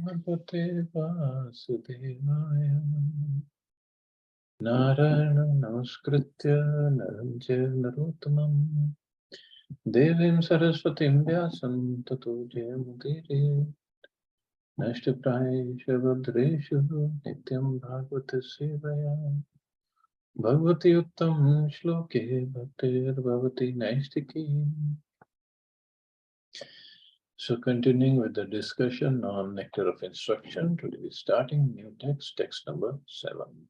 Bhagavate Vasudevaya. Narayana Namaskritya Naranjaya Narottamam Devim Saraswatim Vyasam Tato Jayamudire Nashtaprayesha Bhadreshu Nityam Bhagavata Sevaya Bhagavati Uttam Shloke Bhaktir Bhavati Naistiki. So continuing with the discussion on Nectar of Instruction, today we're starting new text, text number 7.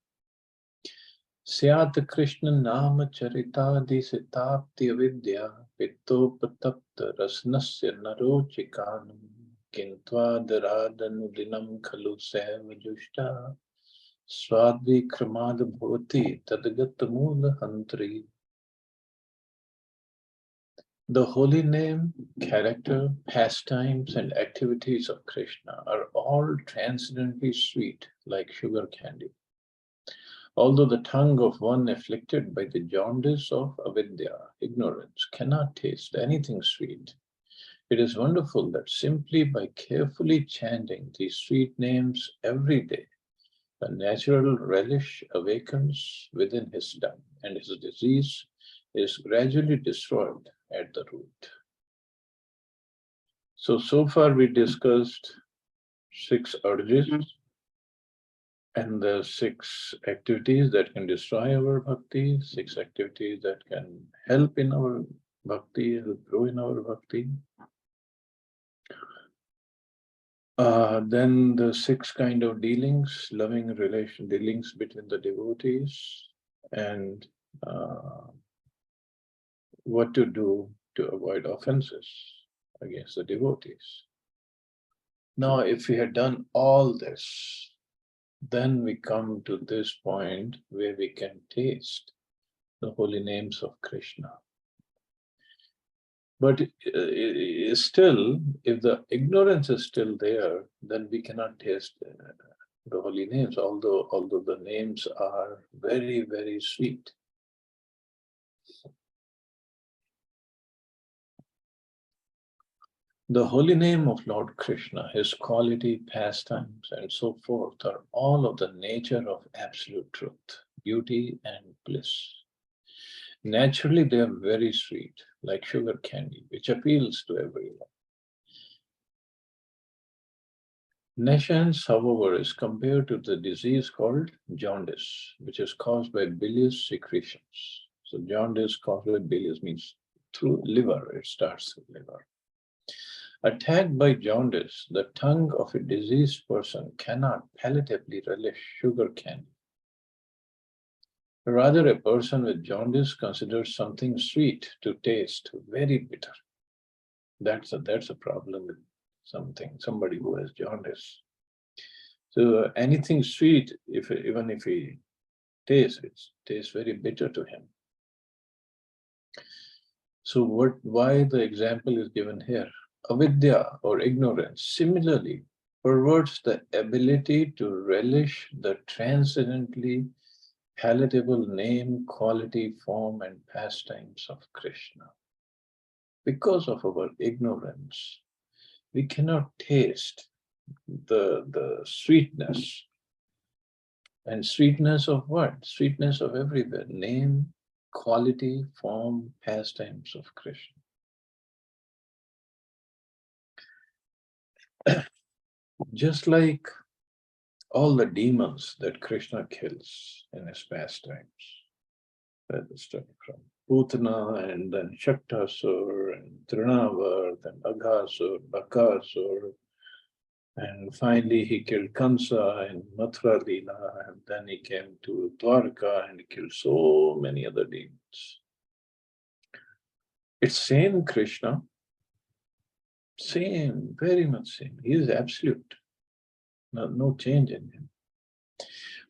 Syat Krishna Nama Charitadi Sitapti Avidya Pittopatapta Rasnasya Narochikanam Kintva Dharadhanudinam Khalu Sevajushta Swadvi Kramad Bhavati Tadagattamula Hantri. The holy name, character, pastimes, and activities of Krishna are all transcendently sweet like sugar candy. Although the tongue of one afflicted by the jaundice of avidya, ignorance, cannot taste anything sweet, it is wonderful that simply by carefully chanting these sweet names every day, a natural relish awakens within his tongue, and his disease is gradually destroyed at the root. So far we discussed 6 urges and the 6 activities that can destroy our bhakti, 6 activities that can help in our bhakti, help grow in our bhakti. Then the 6 kind of dealings, loving relation dealings between the devotees, and what to do to avoid offenses against the devotees. Now, if we had done all this, then we come to this point where we can taste the holy names of Krishna. But still, if the ignorance is still there, then we cannot taste the holy names, although the names are very, very sweet. The holy name of Lord Krishna, his quality, pastimes, and so forth are all of the nature of absolute truth, beauty, and bliss. Naturally, they are very sweet, like sugar candy, which appeals to everyone. Nescience, however, is compared to the disease called jaundice, which is caused by bilious secretions. So jaundice caused by bilious means through liver, it starts with liver. Attacked by jaundice, the tongue of a diseased person cannot palatably relish sugar candy. Rather, a person with jaundice considers something sweet to taste very bitter. That's a problem with somebody who has jaundice. So anything sweet, even if he tastes, it tastes very bitter to him. So why the example is given here? Avidya or ignorance similarly perverts the ability to relish the transcendently palatable name, quality, form, and pastimes of Krishna. Because of our ignorance, we cannot taste the sweetness. And sweetness of what? Sweetness of everywhere. Name, quality, form, pastimes of Krishna. Just like all the demons that Krishna kills in his pastimes. That is starting from Putana, and then Shaktasur, and Trinavarth, and Aghasur, Bakasur, and finally he killed Kamsa in Mathura Leela, and then he came to Dwarka and he killed so many other demons. It's same Krishna, same, very much same. He is absolute, no change in him.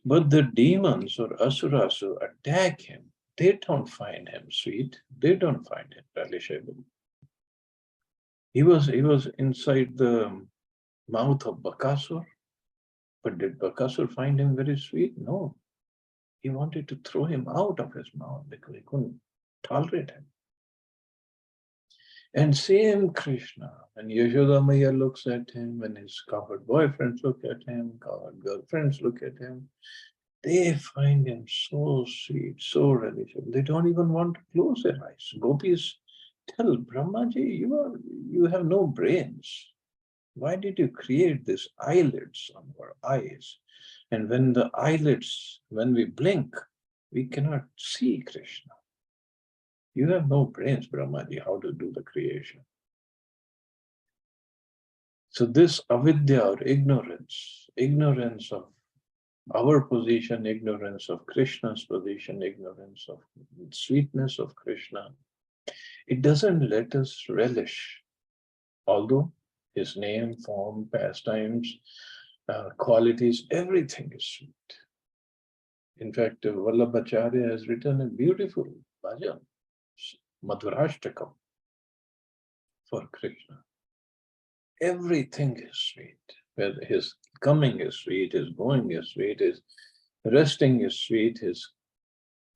But the demons or asuras who attack him, they don't find him sweet. They don't find him relishable. He was inside the mouth of Bakasur, but did Bakasur find him very sweet? No. He wanted to throw him out of his mouth because he couldn't tolerate him. And same Krishna, and Yashoda Maya looks at him, and his cowherd boyfriends look at him, cowherd girlfriends look at him. They find him so sweet, so relatable. They don't even want to close their eyes. Gopis tell Brahmaji, you have no brains. Why did you create these eyelids on our eyes? And when the eyelids, when we blink, we cannot see Krishna. You have no brains, Brahmaji, how to do the creation. So this avidya or ignorance of our position, ignorance of Krishna's position, ignorance of sweetness of Krishna, it doesn't let us relish, although his name, form, pastimes, qualities, everything is sweet. In fact, Vallabhacharya has written a beautiful bhajan, Madhurashtakam, for Krishna. Everything is sweet. Whether his coming is sweet, his going is sweet, his resting is sweet, his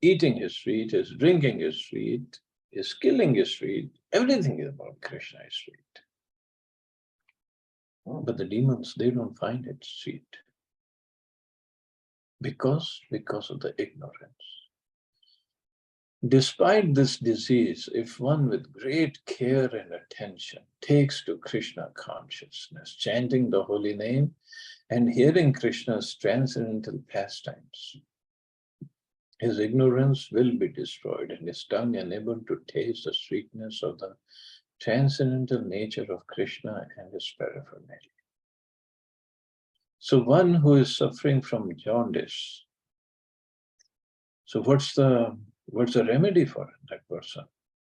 eating is sweet, his drinking is sweet, his killing is sweet. Everything about Krishna is sweet. But the demons, they don't find it sweet. Because of the ignorance. Despite this disease, if one with great care and attention takes to Krishna consciousness, chanting the holy name and hearing Krishna's transcendental pastimes, his ignorance will be destroyed and his tongue unable to taste the sweetness of the transcendental nature of Krishna and his paraphernalia. So one who is suffering from jaundice, so what's the remedy for that person?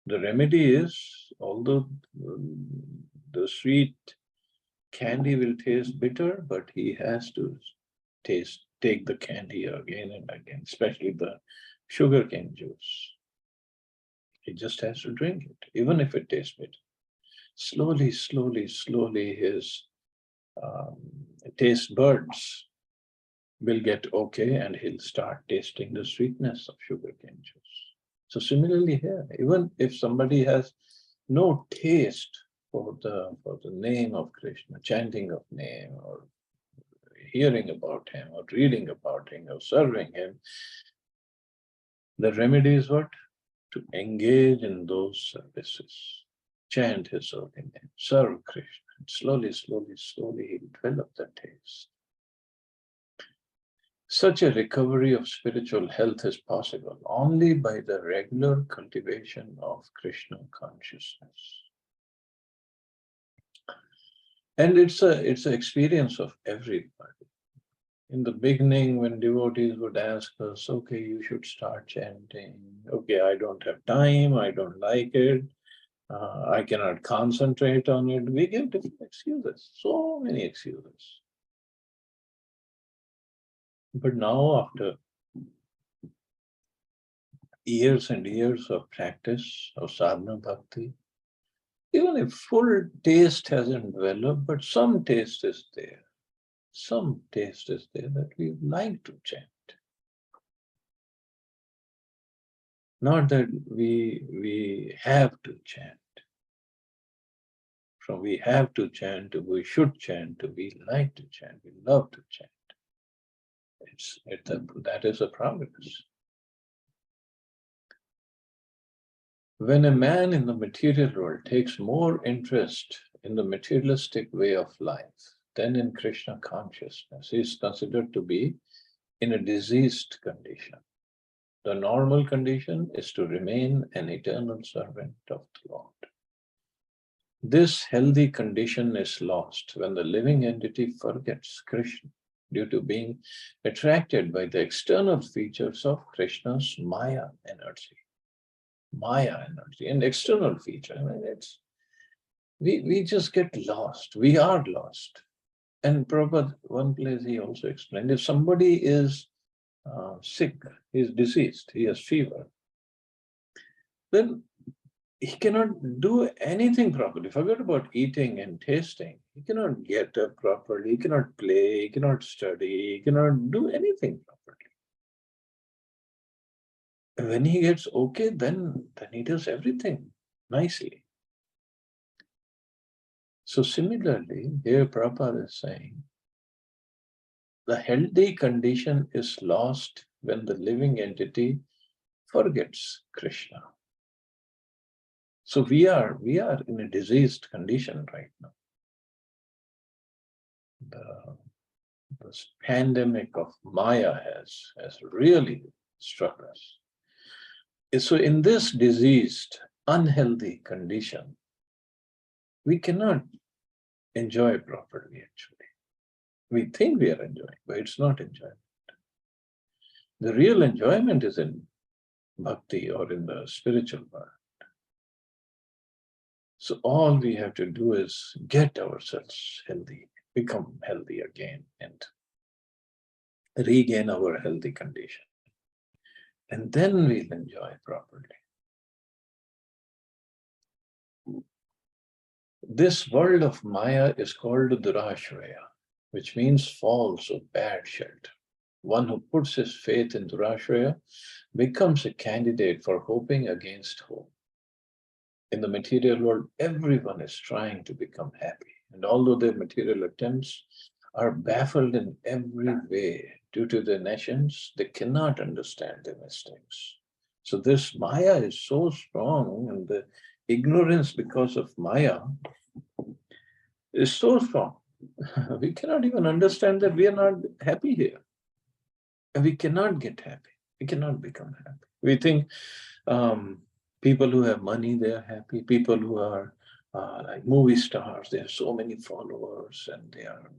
The remedy is, although the sweet candy will taste bitter, but he has to take the candy again and again, especially the sugarcane juice. He just has to drink it, even if it tastes bitter. Slowly, slowly, slowly, his taste buds will get okay, and he'll start tasting the sweetness of sugarcane juice. So similarly here, even if somebody has no taste for the name of Krishna, chanting of name, or hearing about him, or reading about him, or serving him, the remedy is what? To engage in those services, chant his holy name, serve Krishna, and slowly, slowly, slowly he'll develop that taste. Such a recovery of spiritual health is possible only by the regular cultivation of Krishna consciousness. And it's an experience of everybody. In the beginning, when devotees would ask us, okay, you should start chanting. Okay, I don't have time, I don't like it, I cannot concentrate on it. We give different excuses, so many excuses. But now, after years and years of practice of sadhana bhakti, even if full taste hasn't developed, but some taste is there. Some taste is there that we like to chant. Not that we have to chant. From we have to chant to we should chant to we like to chant, we love to chant. That is a progress. When a man in the material world takes more interest in the materialistic way of life than in Krishna consciousness, he is considered to be in a diseased condition. The normal condition is to remain an eternal servant of the Lord. This healthy condition is lost when the living entity forgets Krishna due to being attracted by the external features of Krishna's Maya energy. Maya energy, an external feature. I mean, we just get lost. We are lost. And Prabhupada, one place he also explained, if somebody is sick, he's deceased, he has fever, then he cannot do anything properly. Forget about eating and tasting. He cannot get up properly, he cannot play, he cannot study, he cannot do anything properly. And when he gets okay, then he does everything nicely. So similarly, here Prabhupada is saying, the healthy condition is lost when the living entity forgets Krishna. So we are in a diseased condition right now. The, this pandemic of Maya has really struck us. So in this diseased, unhealthy condition, we cannot enjoy properly actually. We think we are enjoying, but it's not enjoyment. The real enjoyment is in bhakti or in the spiritual world. So all we have to do is get ourselves healthy, become healthy again, and regain our healthy condition. And then we'll enjoy properly. This world of Maya is called Durashraya, which means falls or bad shelter. One who puts his faith in Durashraya becomes a candidate for hoping against hope. In the material world, everyone is trying to become happy. And although their material attempts are baffled in every way due to their nations, they cannot understand their mistakes. So this Maya is so strong, and the ignorance because of Maya is so strong. We cannot even understand that we are not happy here. And we cannot get happy. We cannot become happy. We think people who have money, they are happy. People who are like movie stars, they have so many followers and they are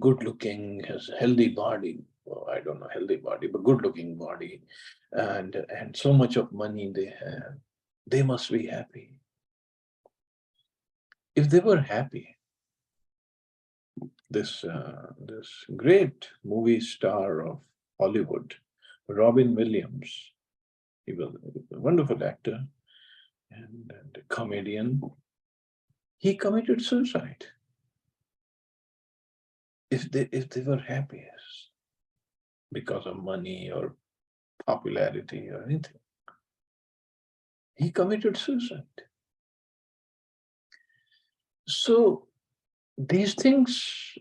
good looking, has a healthy body. Well, I don't know healthy body, but good looking body, and so much of money they have. They must be happy. If they were happy, this great movie star of Hollywood, Robin Williams, he was a wonderful actor and a comedian. He committed suicide. If they were happy because of money or popularity or anything, he committed suicide. So these things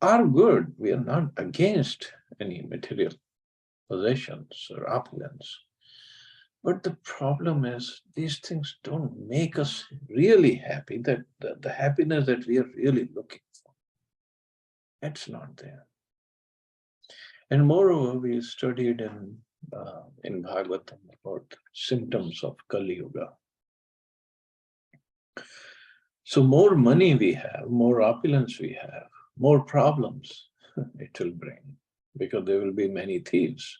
are good. We are not against any material possessions or opulence. But the problem is these things don't make us really happy, that the happiness that we are really looking for. That's not there. And moreover, we studied in Bhagavatam about symptoms of Kali Yuga. So more money we have, more opulence we have, more problems it will bring, because there will be many thieves.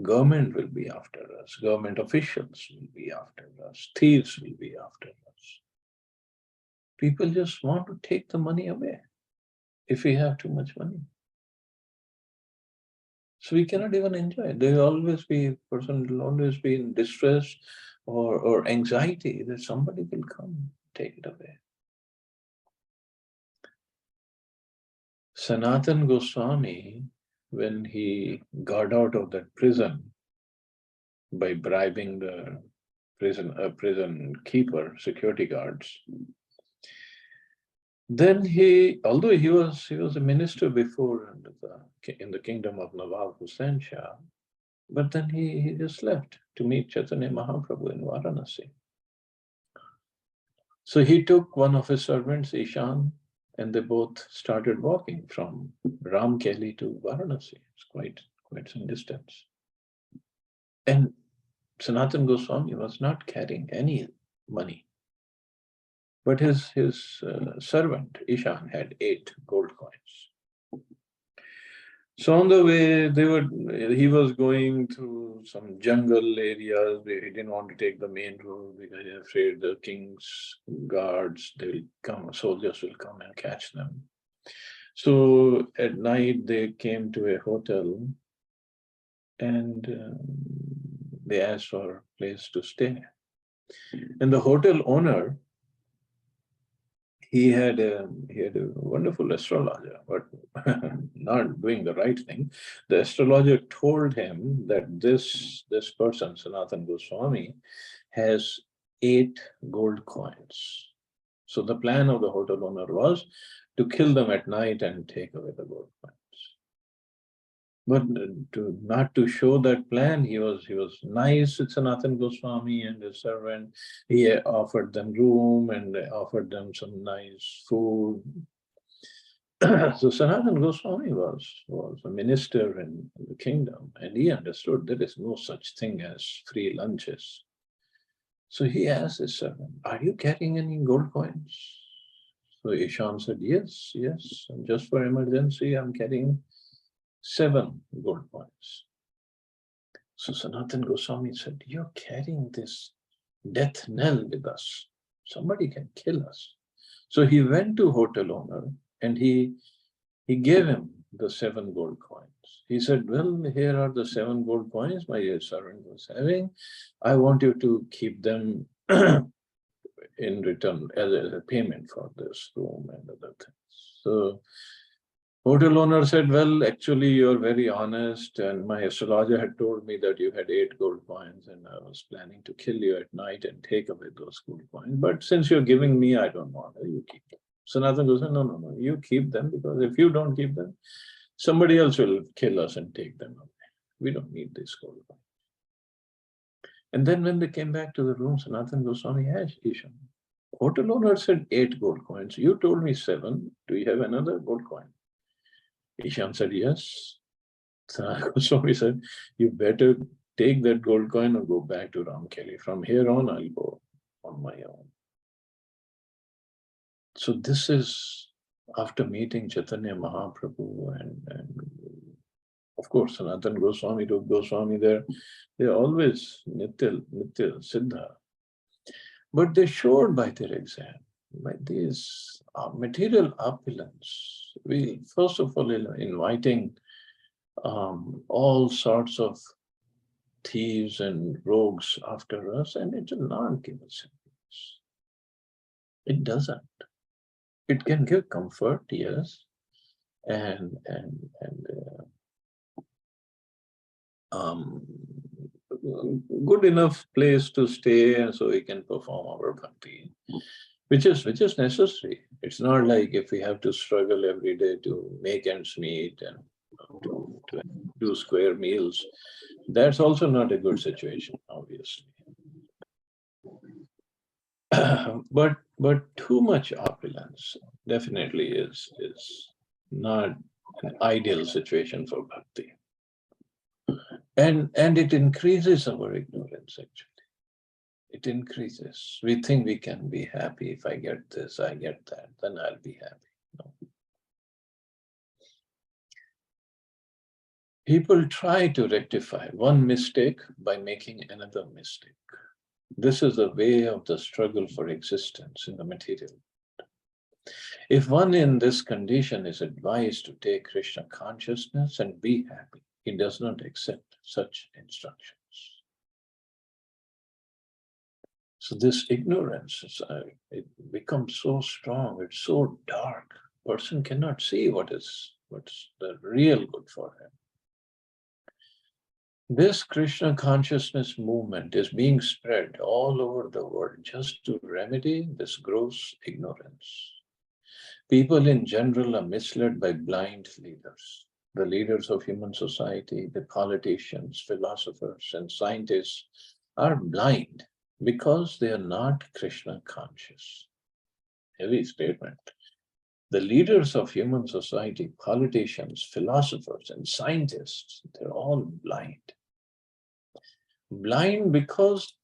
Government will be after us, government officials will be after us, thieves will be after us. People just want to take the money away if we have too much money. So we cannot even enjoy it. There will always be, person will always be in distress or anxiety that somebody will come take it away. Sanatan Goswami, when he got out of that prison by bribing the prison keeper, security guards, then although he was a minister before in the kingdom of Nawab Hussain Shah, but then he just left to meet Chaitanya Mahaprabhu in Varanasi. So he took one of his servants, Ishan, and they both started walking from Ramkeli to Varanasi. It's quite some distance. And Sanatan Goswami was not carrying any money, but his servant Ishan had 8 gold coins. So on the way, he was going through some jungle areas where he didn't want to take the main road because he was afraid the king's guards, soldiers will come and catch them. So at night they came to a hotel and they asked for a place to stay. And the hotel owner, he had a wonderful astrologer, but not doing the right thing. The astrologer told him that this person, Sanatan Goswami, has 8 gold coins. So the plan of the hotel owner was to kill them at night and take away the gold coins. But not to show that plan, he was nice with Sanatan Goswami and his servant. He offered them room and offered them some nice food. So Sanatan Goswami was a minister in the kingdom, and he understood there is no such thing as free lunches. So he asked his servant, "Are you carrying any gold coins?" So Ishan said, "Yes, yes. And just for emergency, I'm carrying 7 gold coins." So Sanatan Goswami said, "You're carrying this death knell with us. Somebody can kill us." So he went to hotel owner and he gave him the 7 gold coins. He said, "Well, here are the 7 gold coins my servant was having. I want you to keep them in return as a payment for this room and other things." So hotel owner said, "Well, actually, you're very honest, and my astrologer had told me that you had 8 gold coins, and I was planning to kill you at night and take away those gold coins. But since you're giving me, I don't want it. You keep them." So Nathan goes, "No, no, no, you keep them, because if you don't keep them, somebody else will kill us and take them away. We don't need this gold coin." And then when they came back to the room, Sanatan Goswami asked Ishan, "Hotel owner said 8 gold coins. You told me 7. Do you have another gold coin?" Ishan said, "Yes." Sanatan Goswami said, "You better take that gold coin and go back to Ram Kelly. From here on, I'll go on my own." So this is after meeting Chaitanya Mahaprabhu and of course, Sanatan Goswami, Rup Goswami, they're always Nitya Siddha. But they showed by their example, by these material opulence. We, first of all, inviting all sorts of thieves and rogues after us, and it will not give us happiness. It doesn't. It can give comfort, yes, and good enough place to stay, and so we can perform our bhakti, which is necessary. It's not like if we have to struggle every day to make ends meet and to do square meals. That's also not a good situation, obviously. but too much opulence definitely is not an ideal situation for bhakti. And it increases our ignorance, actually. It increases. We think we can be happy. If I get this, I get that, then I'll be happy. No. People try to rectify one mistake by making another mistake. This is the way of the struggle for existence in the material. If one in this condition is advised to take Krishna consciousness and be happy, he does not accept such instructions. So this ignorance, it becomes so strong, it's so dark. Person cannot see what's the real good for him. This Krishna consciousness movement is being spread all over the world just to remedy this gross ignorance. People in general are misled by blind leaders. The leaders of human society, the politicians, philosophers, and scientists are blind because they are not Krishna conscious. Heavy statement. The leaders of human society, politicians, philosophers, and scientists, they're all blind. Blind because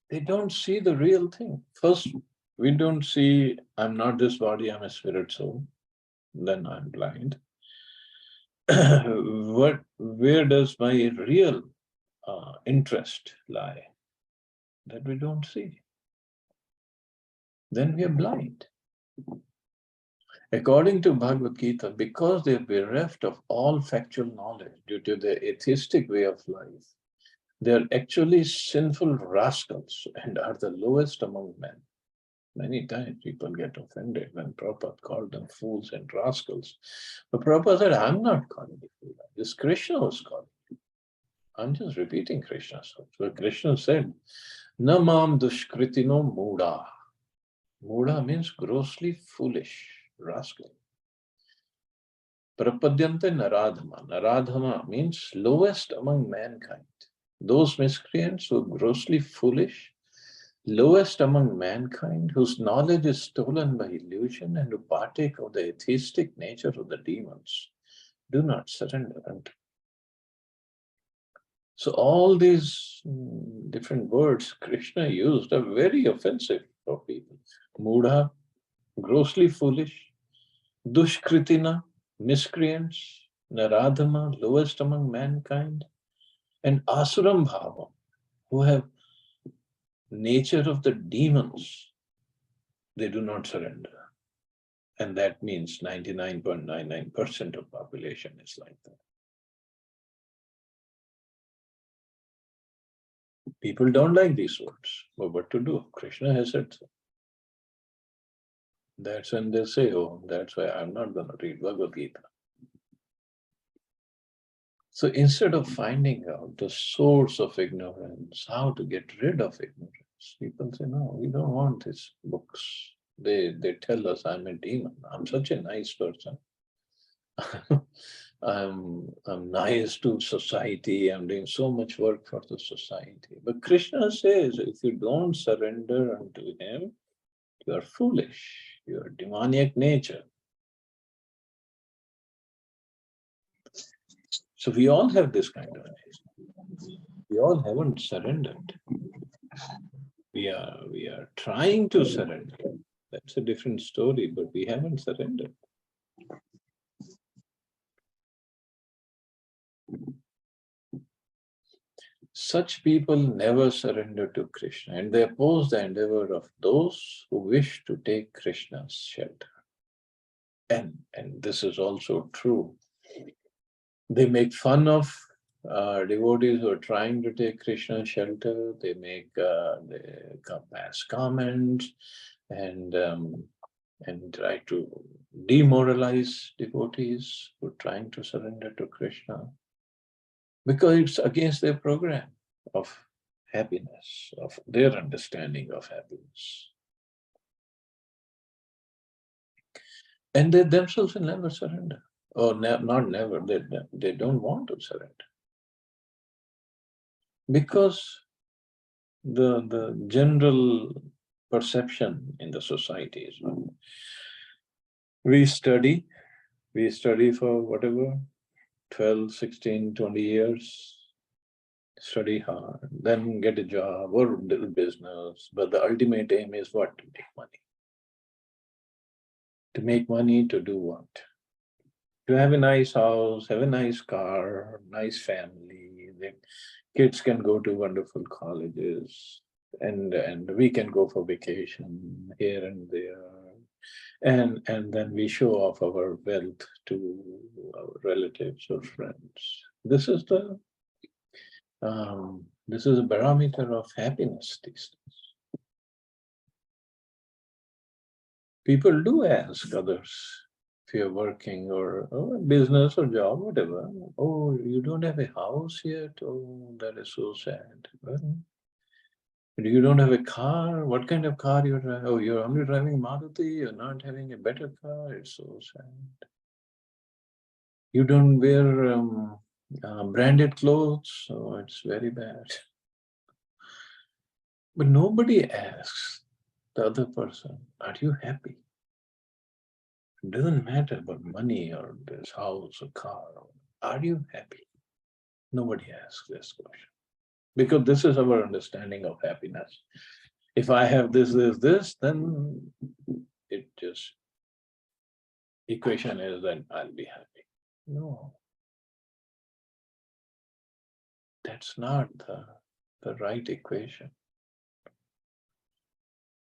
they don't see the real thing. First, we don't see, I'm not this body, I'm a spirit soul. Then I'm blind. Where does my real interest lie? That we don't see. Then we are blind. According to Bhagavad Gita, because they are bereft of all factual knowledge due to their atheistic way of life, they are actually sinful rascals and are the lowest among men. Many times people get offended when Prabhupada called them fools and rascals. But Prabhupada said, "I'm not calling you fool. This Krishna was calling you. I'm just repeating Krishna's words." So Krishna said, "Namam dushkritino muda." Mudha means grossly foolish, rascal. Prapadyante naradhama. Naradhama means lowest among mankind. Those miscreants who are grossly foolish, lowest among mankind, whose knowledge is stolen by illusion and who partake of the atheistic nature of the demons, do not surrender unto. So all these different words Krishna used are very offensive for people. Mudha, grossly foolish, Dushkritina, miscreants, Naradhama, lowest among mankind, and Asuram Bhava, who have nature of the demons, they do not surrender. And that means 99.99% of population is like that. People don't like these words, but what to do? Krishna has said so. That's when they say, oh, that's why I'm not going to read Bhagavad Gita. So instead of finding out the source of ignorance, how to get rid of ignorance, people say, no, we don't want these books. They tell us I'm a demon. I'm such a nice person. I'm nice to society. I'm doing so much work for the society. But Krishna says, if you don't surrender unto him, you are foolish. You are demoniac nature. So we all have this kind of nature. We all haven't surrendered. We are trying to surrender. That's a different story, but we haven't surrendered. Such people never surrender to Krishna, and they oppose the endeavor of those who wish to take Krishna's shelter. And this is also true. They make fun of devotees who are trying to take Krishna's shelter. They pass comments and try to demoralize devotees who are trying to surrender to Krishna, because it's against their program of happiness, of their understanding of happiness. And they themselves will never surrender, or not never, they don't want to surrender. Because the general perception in the society is one. We study for whatever, 12, 16, 20 years, study hard, then get a job or little business. But the ultimate aim is what? To make money. To make money, to do what? To have a nice house, have a nice car, nice family. The kids can go to wonderful colleges, and we can go for vacation here and there. And then we show off our wealth to our relatives or friends. This is a barometer of happiness these days. People do ask others, if you're working or business or job, whatever. Oh, you don't have a house yet? Oh, that is so sad. Well, you don't have a car? What kind of car you're driving? Oh, you're only driving Maruti, you're not having a better car? It's so sad. You don't wear branded clothes? Oh, it's very bad. But nobody asks the other person, are you happy? It doesn't matter about money or this house or car. Are you happy? Nobody asks this question. Because this is our understanding of happiness. If I have this, then it just, equation is that I'll be happy. No. That's not the right equation.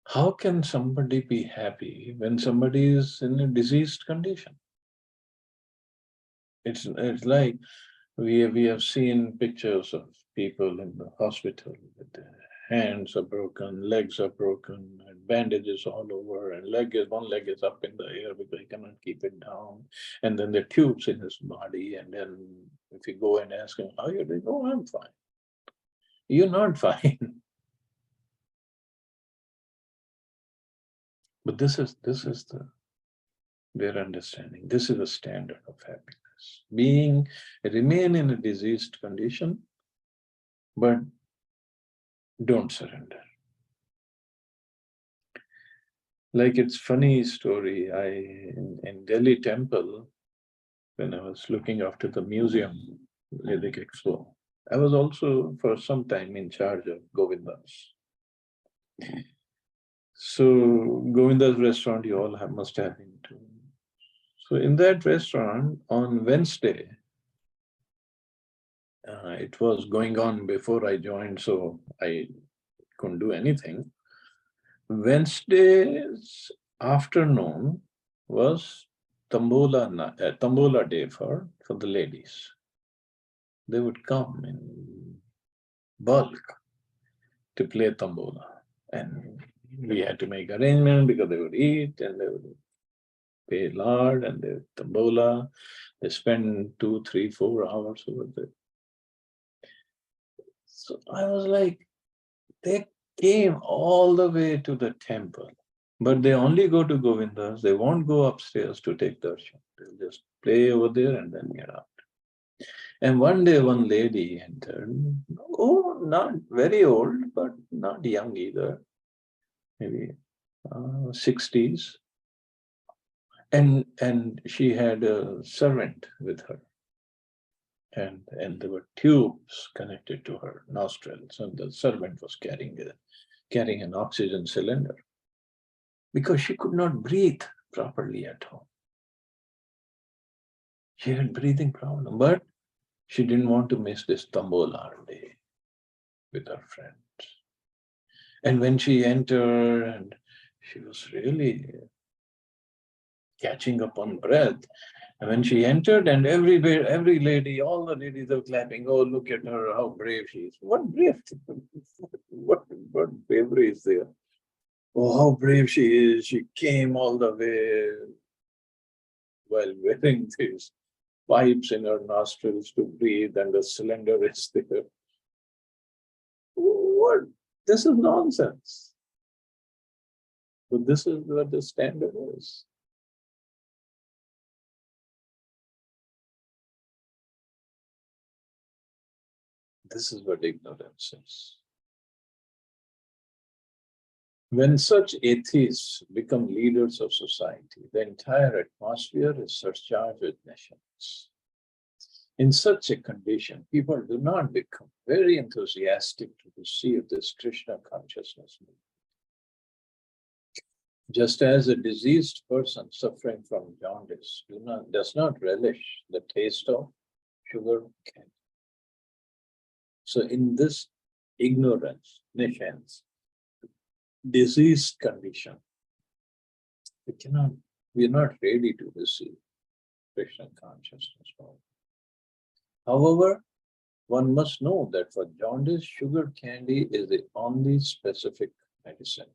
How can somebody be happy when somebody is in a diseased condition? It's like we have seen pictures of people in the hospital with their hands are broken, legs are broken, and bandages all over, and one leg is up in the air because he cannot keep it down, and then the tubes in his body, and then if you go and ask him, how are you doing? Oh, I'm fine. You're not fine. But this is their understanding. This is the standard of happiness. Remain in a diseased condition, but don't surrender. Like it's funny story. In Delhi temple, when I was looking after the museum, Vedic Expo, I was also for some time in charge of Govinda's. So Govinda's restaurant, you all must have been to. So in that restaurant on Wednesday, it was going on before I joined, so I couldn't do anything. Wednesday's afternoon was Tambola day for the ladies. They would come in bulk to play Tambola. And we had to make arrangements because they would eat and they would pay lard and they would Tambola. They spend 2, 3, 4 hours over there. So I was like, they came all the way to the temple, but they only go to Govinda's. They won't go upstairs to take darshan. They'll just play over there and then get out. And one day, one lady entered. Oh, not very old, but not young either. Maybe 60s. And she had a servant with her. And there were tubes connected to her nostrils, and the servant was carrying an oxygen cylinder because she could not breathe properly at home. She had breathing problem, but she didn't want to miss this Tambola day with her friends. And when she entered, and she was really catching up on breath. And when she entered, and every lady, all the ladies are clapping. Oh, look at her, how brave she is. What brave? what bravery is there? Oh, how brave she is. She came all the way while wearing these pipes in her nostrils to breathe, and the cylinder is there. What? This is nonsense. But this is what the standard is. This is what ignorance is. When such atheists become leaders of society, the entire atmosphere is surcharged with nations. In such a condition, people do not become very enthusiastic to receive this Krishna consciousness. Just as a diseased person suffering from jaundice does not relish the taste of sugar cane. So in this ignorance, nations, diseased condition, we are not ready to receive Krishna consciousness. However, one must know that for jaundice, sugar candy is the only specific medicine.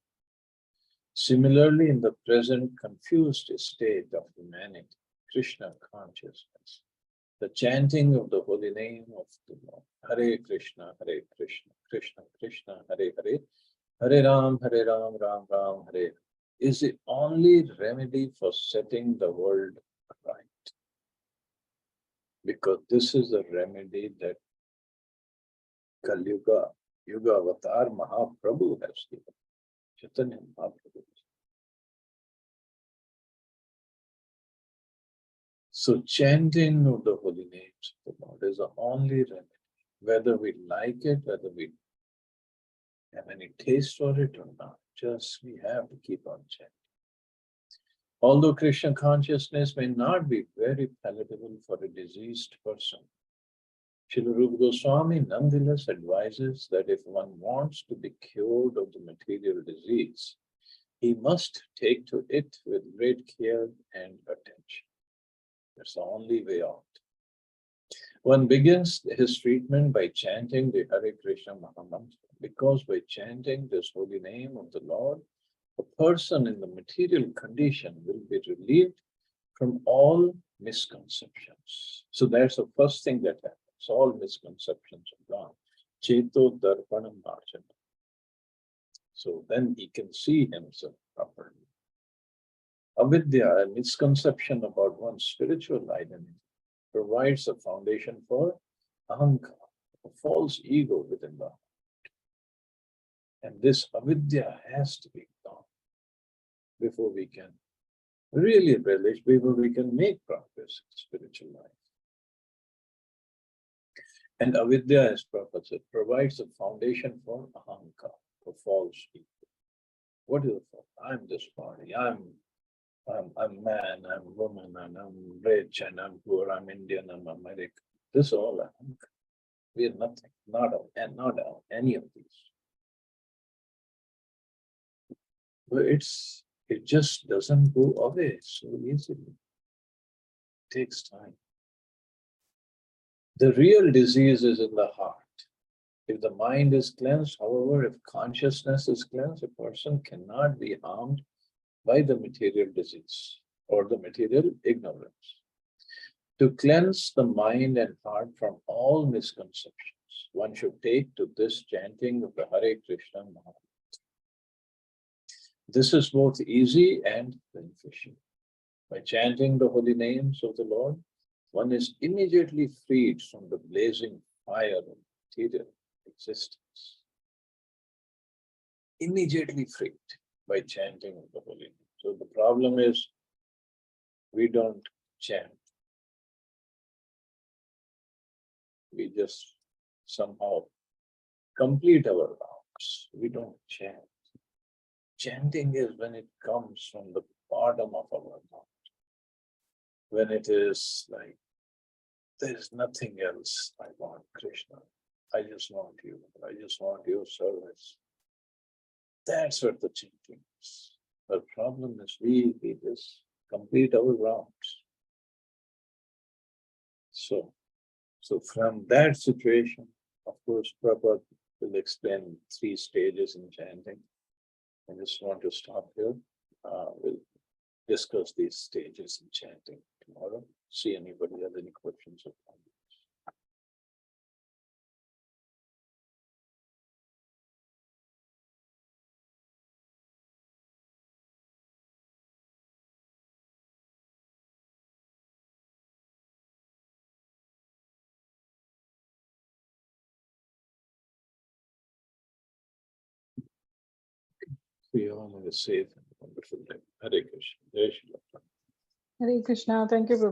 Similarly, in the present confused state of humanity, Krishna consciousness, the chanting of the holy name of the Lord, Hare Krishna, Krishna Krishna, Hare Hare, Hare Ram, Ram Ram, Hare, is the only remedy for setting the world right. Because this is the remedy that Kali Yuga Avatar Mahaprabhu has given. Chaitanya Mahaprabhu. So chanting of the holy names of the Lord is the only remedy. Whether we like it, whether we have any taste for it or not, just we have to keep on chanting. Although Krishna consciousness may not be very palatable for a diseased person, Srila Rupa Goswami nonetheless advises that if one wants to be cured of the material disease, he must take to it with great care and attention. That's the only way out. One begins his treatment by chanting the Hare Krishna Mahamantra, because by chanting this holy name of the Lord, a person in the material condition will be relieved from all misconceptions. So that's the first thing that happens. All misconceptions are gone. Cheto Darpanam Marjana. So then he can see himself properly. Avidya, a misconception about one's spiritual identity, provides a foundation for ahankara, a false ego within the heart. And this avidya has to be gone before we can really relish, before we can make progress in spiritual life. And avidya, as Prabhupada said, provides a foundation for ahankara, for false ego. What is the fault? I'm this body, I'm man, I'm woman, and I'm rich, and I'm poor, I'm Indian, I'm American. This all ahankara. We are nothing, not any of these. But it just doesn't go away so easily. It takes time. The real disease is in the heart. If the mind is cleansed, however, if consciousness is cleansed, a person cannot be harmed by the material disease or the material ignorance. To cleanse the mind and heart from all misconceptions, one should take to this chanting of the Hare Krishna Maha. This is both easy and beneficial. By chanting the holy names of the Lord, one is immediately freed from the blazing fire of material existence. Immediately freed by chanting of the holy name. So the problem is we don't chant. We just somehow complete our rounds. We don't chant. Chanting is when it comes from the bottom of our heart. When it is like, there is nothing else I want, Krishna. I just want you. I just want your service. That's what the chanting is. The problem is we just complete our rounds. So from that situation, of course, Prabhupada will explain 3 stages in chanting. I just want to stop here. We'll discuss these stages in chanting tomorrow. See anybody have any questions or comments. We all have a safe and wonderful day. Hare Krishna. Jai Shri Ram. Hare Krishna. Thank you, Prabhu.